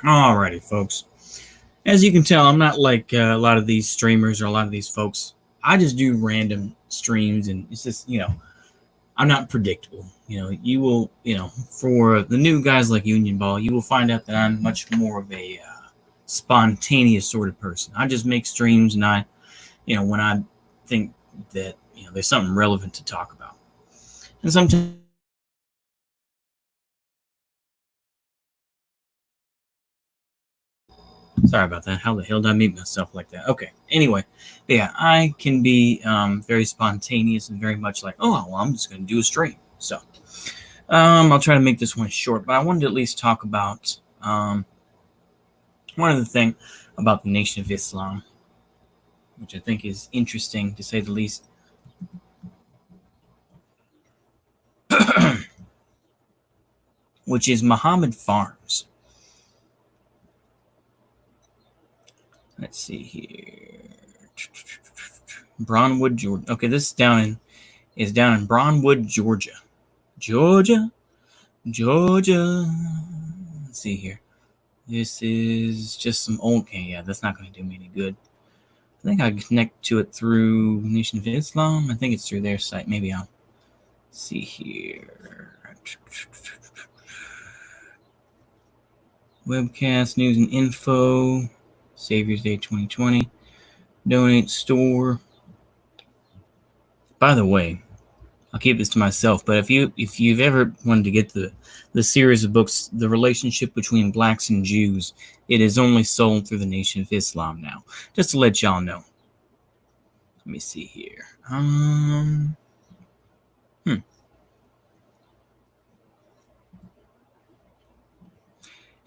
Alrighty, folks. As you can tell, I'm not like a lot of these streamers or a lot of these folks. I just do random streams, and it's just I'm not predictable. You will for the new guys like Union Ball, you will find out that I'm much more of a spontaneous sort of person. I just make streams, and when I think that there's something relevant to talk about, and sometimes. Sorry about that. How the hell did I mute myself like that? Okay. Anyway, yeah, I can be very spontaneous and very much like, oh, well, I'm just going to do a stream. So I'll try to make this one short, but I wanted to at least talk about one other thing about the Nation of Islam, which I think is interesting to say the least. Which is Muhammad Farms. Let's see here. Brownwood, Georgia. Okay, this is down in Brownwood, Georgia. Georgia. Let's see here. This is just some old. Okay, yeah, that's not going to do me any good. I think I connect to it through Nation of Islam. I think it's through their site. Maybe I'll see here. Webcast news and info. Savior's Day 2020. Donate store. By the way, I'll keep this to myself, but if you've ever wanted to get the series of books, The Relationship Between Blacks and Jews, it is only sold through the Nation of Islam now. Just to let y'all know. Let me see here.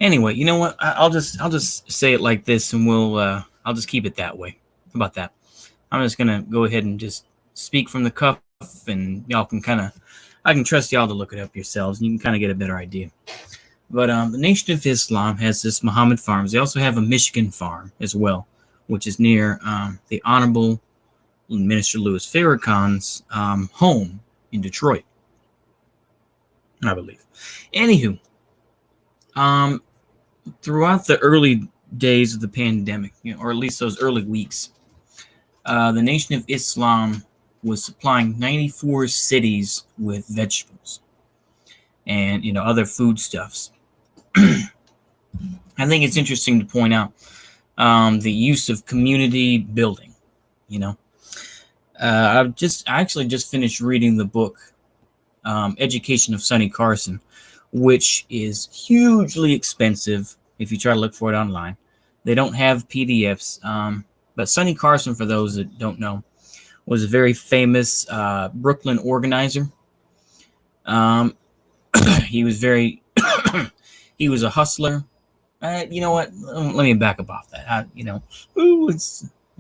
Anyway, you know what? I'll just say it like this, and I'll just keep it that way. How about that? I'm just gonna go ahead and just speak from the cuff, and y'all can I can trust y'all to look it up yourselves, and you can kind of get a better idea. But the Nation of Islam has this Muhammad Farms. They also have a Michigan farm as well, which is near the Honorable Minister Louis Farrakhan's home in Detroit, I believe. Anywho, throughout the early days of the pandemic, or at least those early weeks, the Nation of Islam was supplying 94 cities with vegetables and other foodstuffs. I think it's interesting to point out the use of community building. I actually just finished reading the book Education of Sonny Carson, which is hugely expensive if you try to look for it online. They don't have PDFs, but Sonny Carson, for those that don't know, was a very famous Brooklyn organizer. He was he was a hustler. You know what? Let me back up off that.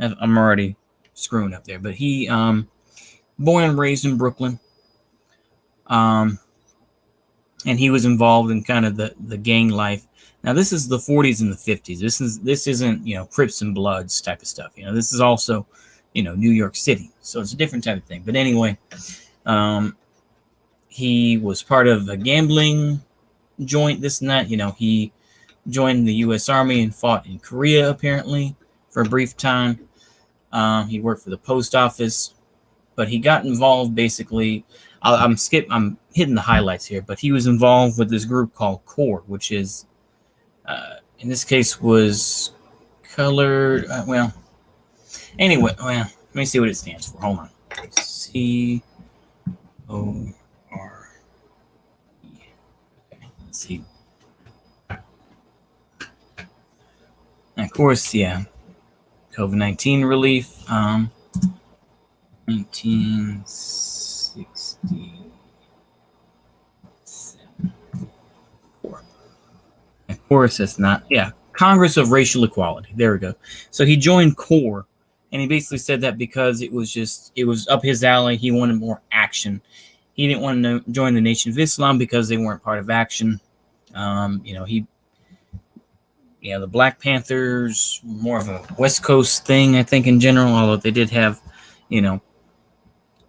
I'm already screwing up there. But he, born and raised in Brooklyn, and he was involved in kind of the gang life. Now, this is the 40s and the 50s. This isn't Crips and Bloods type of stuff. This is also New York City, so it's a different type of thing. But anyway, he was part of a gambling joint, this and that. He joined the U.S. Army and fought in Korea, apparently, for a brief time. He worked for the post office, but he got involved basically. I'm hitting the highlights here, but he was involved with this group called CORE, which is, in this case, was colored. Anyway, let me see what it stands for. Hold on. CORE. Okay, let's see. And of course, yeah, COVID-19 relief. 1967. Of course, that's not. Yeah, Congress of Racial Equality. There we go. So he joined CORE, and he basically said that because it was up his alley. He wanted more action. He didn't want to join the Nation of Islam because they weren't part of action. The Black Panthers, more of a West Coast thing, I think, in general, although they did have,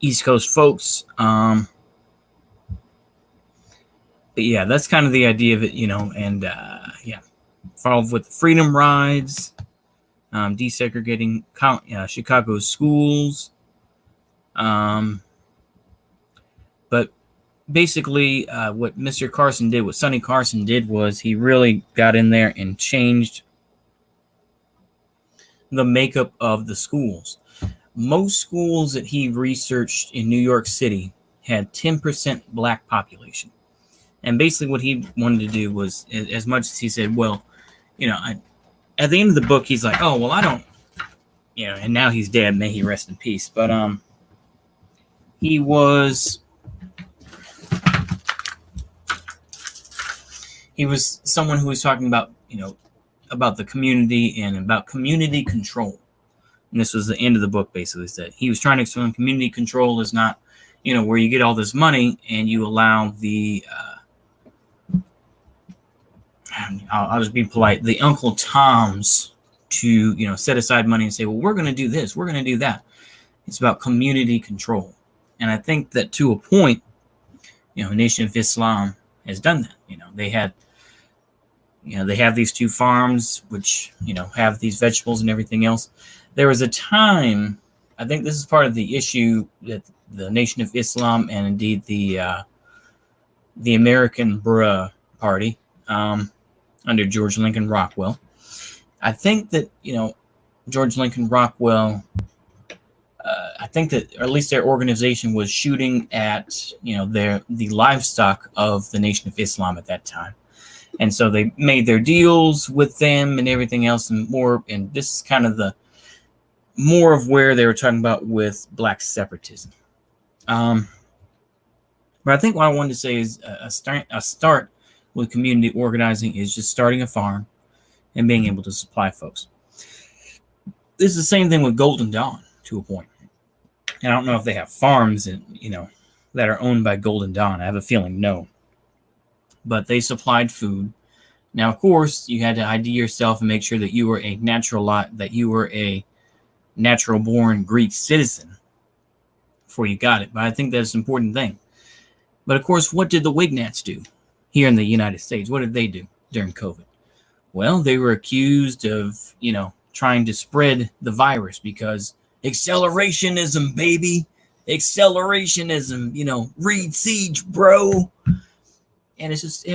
East Coast folks. But yeah, that's kind of the idea of it, and yeah. Involved with the freedom rides, desegregating Chicago's schools. But basically, what Mr. Carson did, what Sonny Carson did, was he really got in there and changed the makeup of the schools. Most schools that he researched in New York City had 10% black population. And basically what he wanted to do was, as much as he said, well, at the end of the book, he's like, oh, well, I don't, and now he's dead. May he rest in peace. But he was someone who was talking about, about the community and about community control. And this was the end of the book, basically. Said he was trying to explain community control is not, where you get all this money and you allow the, I'll just be polite, the Uncle Toms to, set aside money and say, well, we're going to do this, we're going to do that. It's about community control. And I think that to a point, Nation of Islam has done that. They have these 2 farms, which, have these vegetables and everything else. There was a time, I think this is part of the issue that the Nation of Islam and indeed the American Bruh Party under George Lincoln Rockwell. I think that, George Lincoln Rockwell, I think that, or at least their organization was shooting at, the livestock of the Nation of Islam at that time. And so they made their deals with them and everything else and more. And this is kind of the more of where they were talking about with black separatism. But I think what I wanted to say is a start with community organizing is just starting a farm and being able to supply folks. This is the same thing with Golden Dawn to a point. And I don't know if they have farms that, that are owned by Golden Dawn. I have a feeling no. But they supplied food. Now, of course, you had to ID yourself and make sure that you were a natural-born Greek citizen before you got it. But I think that's an important thing. But, of course, what did the Wignats do here in the United States? What did they do during COVID? Well, they were accused of, trying to spread the virus because accelerationism, baby. Accelerationism, read Siege, bro. And it's just,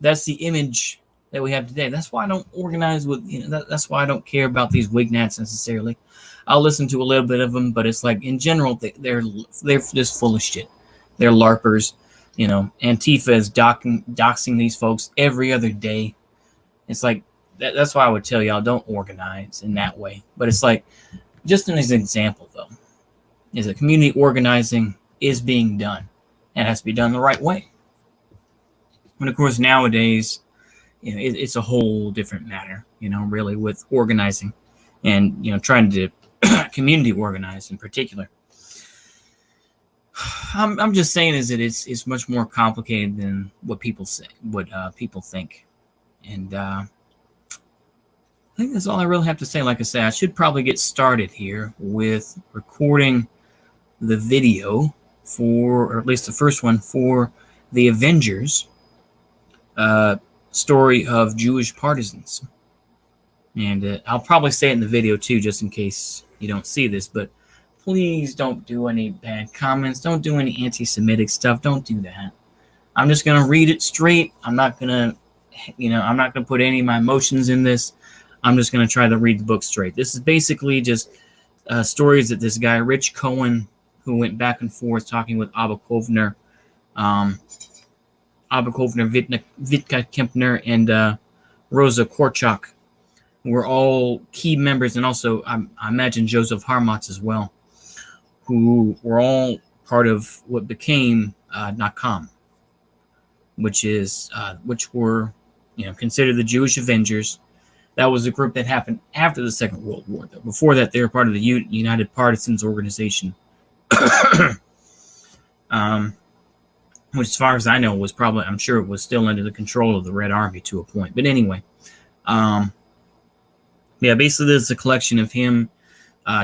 that's the image that we have today. That's why I don't organize with, that's why I don't care about these Wignats necessarily. I'll listen to a little bit of them, but it's like in general, they're just full of shit. They're LARPers. Antifa is doxing these folks every other day. It's like, that's why I would tell y'all don't organize in that way. But it's like, just as an example, though, is that community organizing is being done. And it has to be done the right way. And of course, nowadays, it's a whole different matter, really with organizing and, trying to community organize in particular. I'm just saying is that it's much more complicated than what people say, what people think. And I think that's all I really have to say. Like I said, I should probably get started here with recording the video or at least the first one for the Avengers story of Jewish partisans. And I'll probably say it in the video too, just in case you don't see this, but please don't do any bad comments. Don't do any anti-Semitic stuff. Don't do that. I'm just going to read it straight. I'm not going to put any of my emotions in this. I'm just going to try to read the book straight. This is basically just stories that this guy, Rich Cohen, who went back and forth talking with Abba Kovner, Vitka Kempner, and Rosa Korchak, who were all key members, and also I imagine Joseph Harmatz as well, who were all part of what became Nakam, which were considered the Jewish Avengers. That was a group that happened after the Second World War. Though. Before that, they were part of the United Partisans organization, which, as far as I know, was probably, I'm sure it was still under the control of the Red Army to a point. But anyway, basically this is a collection of him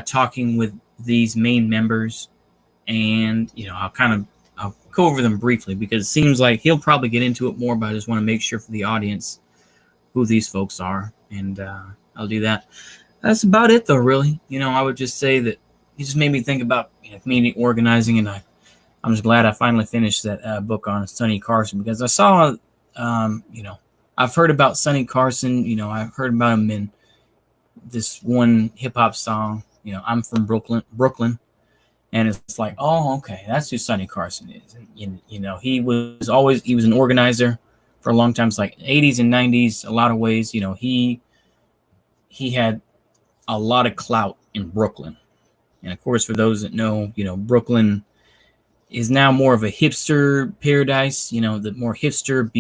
talking with these main members, and I'll go over them briefly because it seems like he'll probably get into it more, but I just want to make sure for the audience who these folks are, and I'll do that. That's about it, though. Really, I would just say that it just made me think about community organizing, and I'm just glad I finally finished that book on Sonny Carson, because I saw, I've heard about Sonny Carson. I've heard about him in this one hip hop song. I'm from Brooklyn. And it's like, oh, okay, that's who Sonny Carson is. And, he was an organizer for a long time. It's like 80s and 90s, a lot of ways. He had a lot of clout in Brooklyn. And of course, for those that know, Brooklyn is now more of a hipster paradise, the more hipster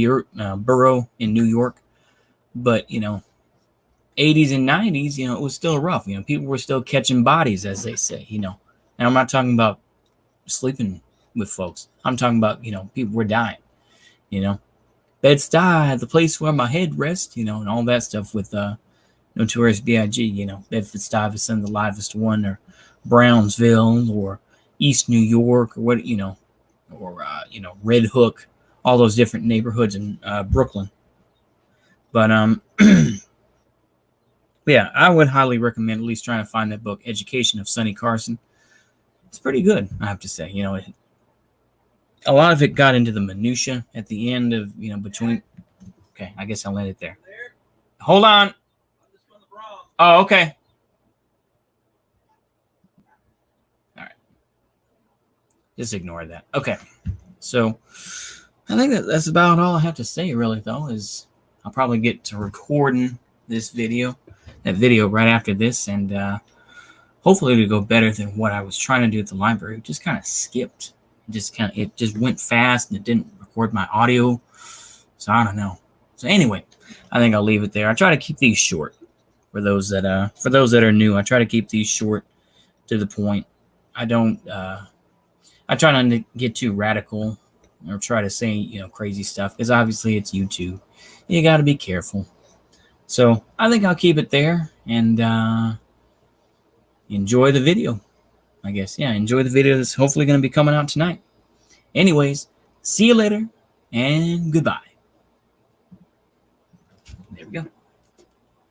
borough in New York. But, 80s and 90s, it was still rough. People were still catching bodies, as they say, And I'm not talking about sleeping with folks. I'm talking about, people were dying, Bed-Stuy, the place where my head rests, and all that stuff with Notorious B.I.G., Bedford-Stuyvesant, the livest one, or Brownsville, or East New York, or what, or, Red Hook, all those different neighborhoods in Brooklyn. But, yeah, I would highly recommend at least trying to find that book, Education of Sonny Carson. It's pretty good, I have to say. A lot of it got into the minutia at the end of, between. Okay, I guess I'll let it there. Hold on. Oh, okay. All right. Just ignore that. Okay. So I think that's about all I have to say, really, though, is I'll probably get to recording that video right after this, and hopefully it'll go better than what I was trying to do at the library. It just kind of skipped. It just went fast, and it didn't record my audio. So I don't know. So anyway, I think I'll leave it there. I try to keep these short for those that are new. I try to keep these short, to the point. I try not to get too radical or try to say, crazy stuff, because obviously it's YouTube. You got to be careful. So I think I'll keep it there, and enjoy the video, I guess. Yeah, enjoy the video that's hopefully going to be coming out tonight. Anyways, see you later, and goodbye.